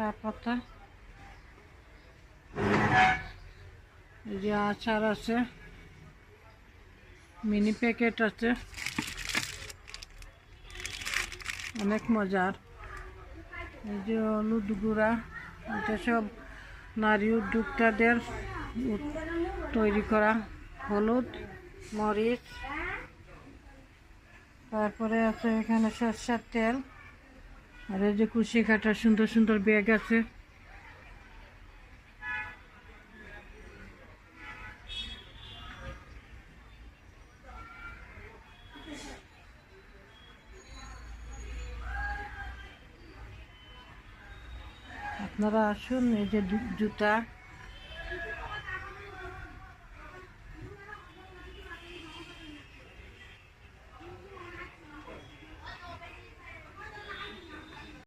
চা পাতা, এই যে আচার আছে, মিনি প্যাকেট আছে, অনেক মজার। এই যে হলুদ গুঁড়া, এটা সব নারী উদ্যোক্তাদের তৈরি করা হলুদ, মরিচ। তারপরে আছে এখানে সরষের তেল, আর এই যে কুশি কাটা সুন্দর সুন্দর ব্যাগ আছে। আপনারা আসুন, এই যে জুতা,